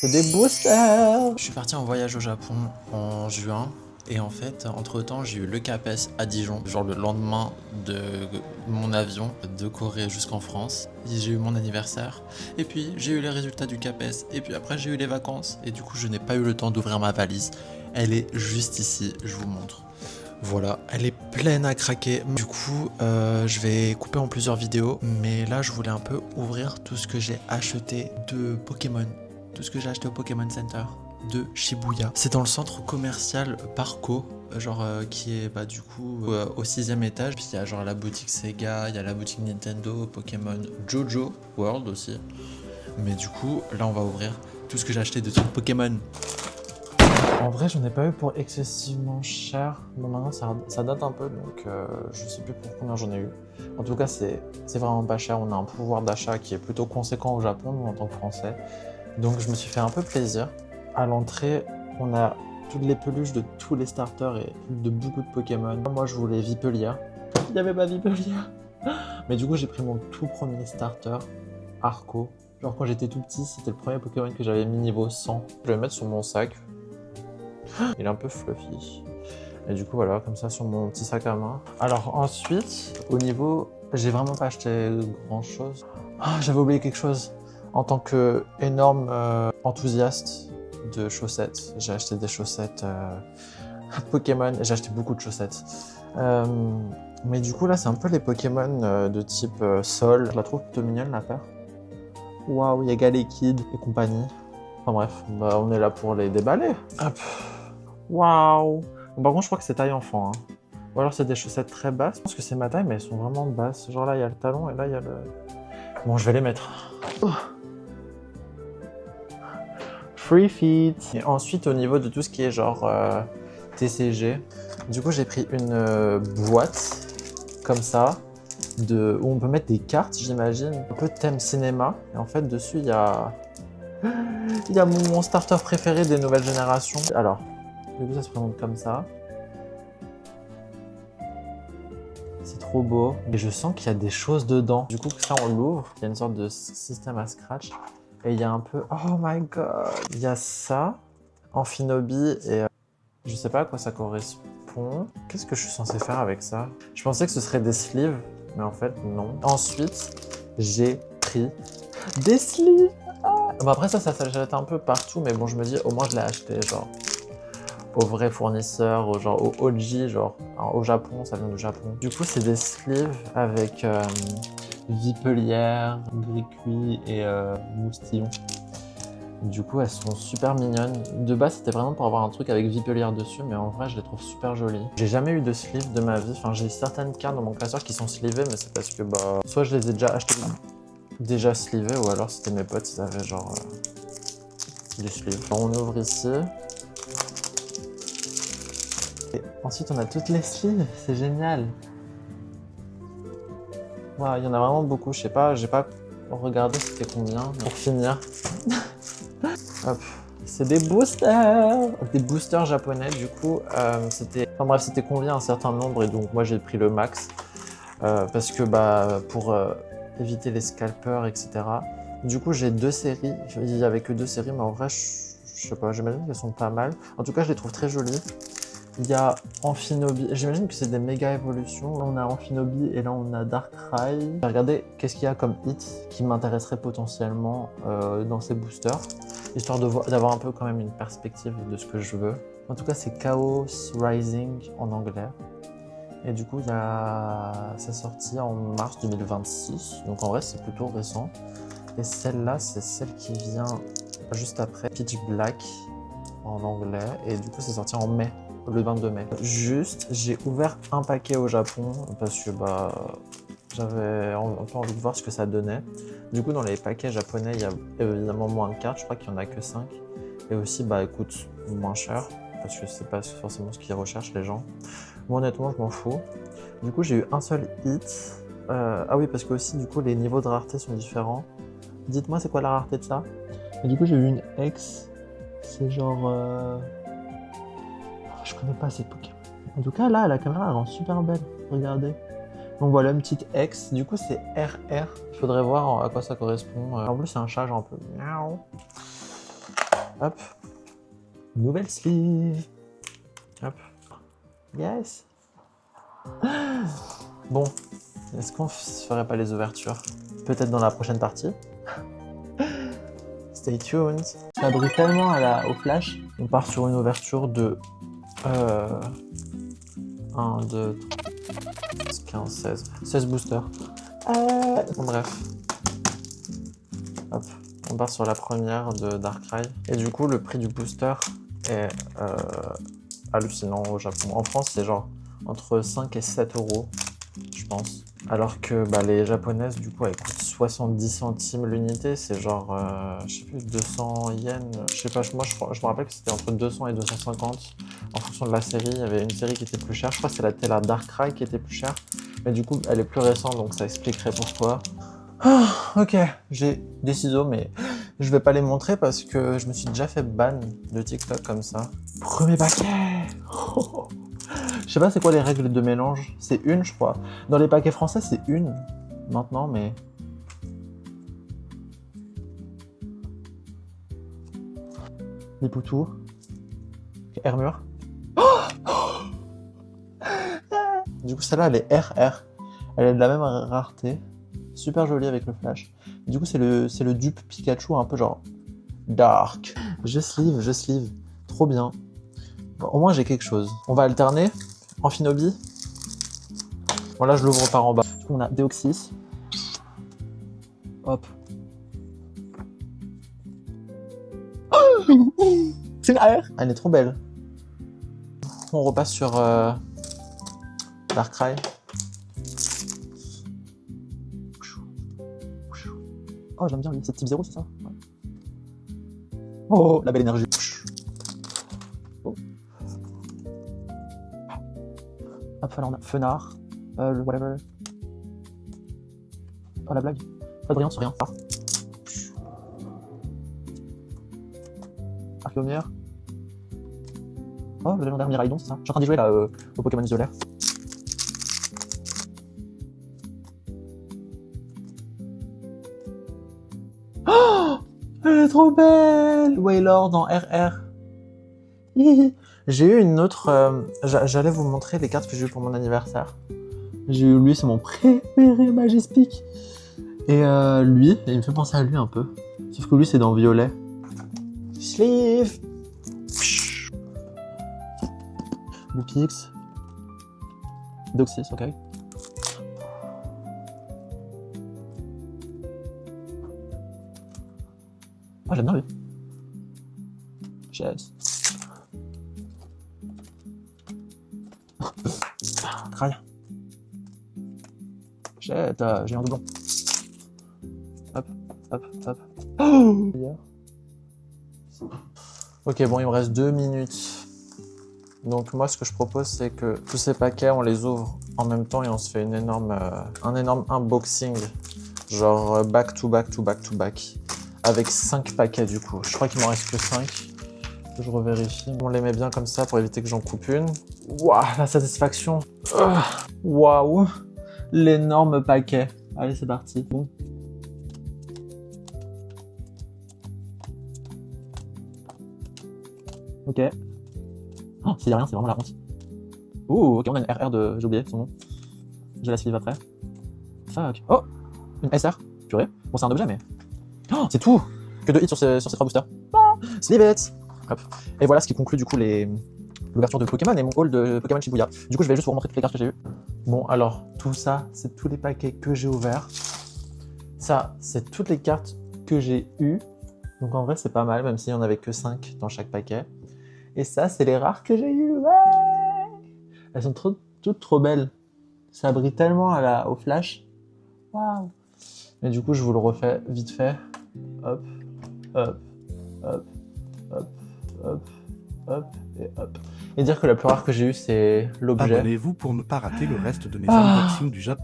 c'est des boosters. Je suis parti en voyage au Japon en juin. Et en fait, entre-temps, j'ai eu le CAPES à Dijon, genre le lendemain de mon avion de Corée jusqu'en France. J'ai eu mon anniversaire, et puis j'ai eu les résultats du CAPES, et puis après j'ai eu les vacances, et du coup je n'ai pas eu le temps d'ouvrir ma valise. Elle est juste ici, je vous montre. Voilà, elle est pleine à craquer. Du coup, je vais couper en plusieurs vidéos, mais là je voulais un peu ouvrir tout ce que j'ai acheté de Pokémon, tout ce que j'ai acheté au Pokémon Center de Shibuya. C'est dans le centre commercial Parco, genre qui est du coup au 6e étage. Puis il y a genre la boutique Sega, il y a la boutique Nintendo, Pokémon Jojo World aussi. Mais du coup, là on va ouvrir tout ce que j'ai acheté de trucs Pokémon. En vrai, j'en ai pas eu pour excessivement cher. Bon, maintenant ça date un peu, donc je sais plus pour combien j'en ai eu. En tout cas, c'est vraiment pas cher. On a un pouvoir d'achat qui est plutôt conséquent au Japon, nous en tant que Français. Donc je me suis fait un peu plaisir. À l'entrée, on a toutes les peluches de tous les starters et de beaucoup de Pokémon. Moi, je voulais Vipelier. Il n'y avait pas Vipelier. Mais du coup, j'ai pris mon tout premier starter, Arco. Genre, quand j'étais tout petit, c'était le premier Pokémon que j'avais mis niveau 100. Je vais le mettre sur mon sac. Il est un peu fluffy. Et du coup, voilà, comme ça, sur mon petit sac à main. Alors ensuite, au niveau... J'ai vraiment pas acheté grand-chose. Ah, j'avais oublié quelque chose. En tant qu'énorme enthousiaste de chaussettes, j'ai acheté des chaussettes Pokémon. J'ai acheté beaucoup de chaussettes. Mais du coup, là, c'est un peu les Pokémon de type sol. Je la trouve plutôt mignonne, la paire. Waouh, il y a Galekid et compagnie. Enfin bref, on est là pour les déballer. Hop. Waouh. Bon, par contre, je crois que c'est taille enfant. Hein. Ou alors, c'est des chaussettes très basses. Je pense que c'est ma taille, mais elles sont vraiment basses. Genre là, il y a le talon et là, il y a le... Bon, je vais les mettre. Oh. Free feet. Et ensuite, au niveau de tout ce qui est genre TCG, du coup, j'ai pris une boîte comme ça, où on peut mettre des cartes, j'imagine. Un peu thème cinéma. Et en fait, dessus, il y a mon starter préféré des nouvelles générations. Alors, du coup, ça se présente comme ça. C'est trop beau. Et je sens qu'il y a des choses dedans. Du coup, ça, on l'ouvre. Il y a une sorte de système à scratch. Et il y a un peu... Oh my god. Il y a ça, Amphinobi, et je sais pas à quoi ça correspond. Qu'est-ce que je suis censé faire avec ça? Je pensais que ce serait des sleeves, mais en fait, non. Ensuite, j'ai pris des sleeves. Ah. Bon, après, ça s'achète un peu partout, mais bon, je me dis, au moins, je l'ai acheté, genre, au vrai fournisseur, genre, au OG, genre, au Japon, ça vient du Japon. Du coup, c'est des sleeves avec... Vipelière, Gris-Cuit et Moustillon. Du coup, elles sont super mignonnes. De base, c'était vraiment pour avoir un truc avec Vipelière dessus, mais en vrai, je les trouve super jolies. J'ai jamais eu de sleeve de ma vie. Enfin, j'ai certaines cartes dans mon classeur qui sont sleevées, mais c'est parce que, soit je les ai déjà achetées déjà sleevées, ou alors c'était mes potes, ils avaient genre des sleeves. Alors, on ouvre ici. Et ensuite, on a toutes les sleeves. C'est génial. Wow, il y en a vraiment beaucoup, je sais pas, j'ai pas regardé c'était combien. Pour finir, hop, c'est des boosters japonais. Du coup, c'était combien un certain nombre et donc moi j'ai pris le max parce que pour éviter les scalpers, etc. Du coup, j'ai 2 séries. Il y avait que 2 séries, mais en vrai, je sais pas, j'imagine qu'elles sont pas mal. En tout cas, je les trouve très jolies. Il y a Amphinobi, j'imagine que c'est des méga évolutions. Là, on a Amphinobi et là, on a Darkrai. J'ai regardé qu'est-ce qu'il y a comme hit qui m'intéresserait potentiellement dans ces boosters, histoire d'avoir un peu quand même une perspective de ce que je veux. En tout cas, c'est Chaos Rising en anglais. Et du coup, ça sorti en mars 2026. Donc en vrai, c'est plutôt récent. Et celle-là, c'est celle qui vient juste après, Pitch Black en anglais. Et du coup, c'est sorti en mai. Le 22 mai. Juste, j'ai ouvert un paquet au Japon parce que j'avais un peu envie de voir ce que ça donnait. Du coup, dans les paquets japonais, il y a évidemment moins de cartes. Je crois qu'il n'y en a que 5. Et aussi, coûte moins cher parce que c'est pas forcément ce qu'ils recherchent les gens. Moi, honnêtement, je m'en fous. Du coup, j'ai eu un seul hit. Ah oui, parce que aussi, du coup, les niveaux de rareté sont différents. Dites-moi, c'est quoi la rareté de ça? Et du coup, j'ai eu une X. C'est genre... Je connais pas ces Pokémon. En tout cas, là, la caméra, elle rend super belle. Regardez. Donc voilà, une petite X. Du coup, c'est RR. Il faudrait voir à quoi ça correspond. En plus, c'est un chat, genre un peu... Miaou. Hop. Nouvelle sleeve. Hop. Yes. Bon, est-ce qu'on ferait pas les ouvertures? Peut-être dans la prochaine partie. Stay tuned. Ça brille tellement au flash. On part sur une ouverture de 1, 2, 15, 16. 16 boosters. Bon, bref. Hop. On part sur la première de Darkrai. Et du coup, le prix du booster est hallucinant au Japon. En France, c'est genre entre 5 et 7 euros, je pense. Alors que les japonaises, du coup, elles coûtent 70 centimes l'unité. C'est genre, je sais plus, 200 yens. Je sais pas, moi, je me rappelle que c'était entre 200 et 250 en fonction de la série. Il y avait une série qui était plus chère. Je crois que c'était la Darkrai qui était plus chère. Mais du coup, elle est plus récente, donc ça expliquerait pourquoi. Ok, j'ai des ciseaux, mais je vais pas les montrer parce que je me suis déjà fait ban de TikTok comme ça. Premier paquet. Je sais pas c'est quoi les règles de mélange. C'est une, je crois. Dans les paquets français, c'est une maintenant, mais... Les poutous. Hermure. Du coup, celle-là, elle est RR. Elle est de la même rareté. Super jolie avec le flash. Du coup, c'est le dupe Pikachu un peu genre dark. Je sleeve. Trop bien. Bon, au moins, j'ai quelque chose. On va alterner. Amphinobi. Bon, là, je l'ouvre par en bas. Du coup, on a Deoxys. Hop. C'est une AR. Elle est trop belle. On repasse sur Darkrai. Oh, j'aime bien lui. C'est type 0, c'est ça? Ouais. Oh, la belle énergie. Oh. Hop, alors on a Fenard. Le whatever. Oh, la blague. Pas de brillance, rien. Ah. Archeomière. Oh, le légendaire Miraidon, c'est ça? Je suis en train d'y jouer là au Pokémon isolaire. Oh, elle est trop belle! Wailord en RR. J'ai eu une autre... J'allais vous montrer les cartes que j'ai eues pour mon anniversaire. J'ai eu lui, c'est mon préféré Majestic. Et lui, il me fait penser à lui un peu. Sauf que lui, c'est dans violet. Sleeve. Lupix. Doxys, ok. Ah, j'aime bien lui. Yes. Trail. J'ai un doublon. Hop. Oh, ok, bon, il me reste 2 minutes. Donc moi, ce que je propose, c'est que tous ces paquets, on les ouvre en même temps et on se fait un énorme unboxing. Genre back to back. Avec 5 paquets du coup. Je crois qu'il m'en reste que 5. Je revérifie. On les met bien comme ça pour éviter que j'en coupe une. Waouh, la satisfaction. Waouh, l'énorme paquet. Allez, c'est parti. Bon. Ok. Oh, s'il y a rien, c'est vraiment la honte. Ouh, ok, on a une RR de... J'ai oublié son nom. J'ai la sleeve après. Fuck. Oh, une SR. Purée. Bon, c'est un objet, mais... Oh, c'est tout. Que de hits sur ces 3 boosters. Ah, sleeve it. Hop. Et voilà ce qui conclut du coup l'ouverture de Pokémon et mon haul de Pokémon Shibuya. Du coup, je vais juste vous montrer toutes les cartes que j'ai eues. Bon, alors, tout ça, c'est tous les paquets que j'ai ouverts. Ça, c'est toutes les cartes que j'ai eues. Donc en vrai, c'est pas mal, même s'il n'y en avait que 5 dans chaque paquet. Et ça, c'est les rares que j'ai eues. Ouais, elles sont toutes trop belles. Ça brille tellement au flash. Waouh. Et du coup, je vous le refais vite fait. Hop, hop, hop, hop, hop, hop et hop. Et dire que la plus rare que j'ai eue, c'est l'objet. Abonnez-vous pour ne pas rater le reste de mes unboxings du Japon.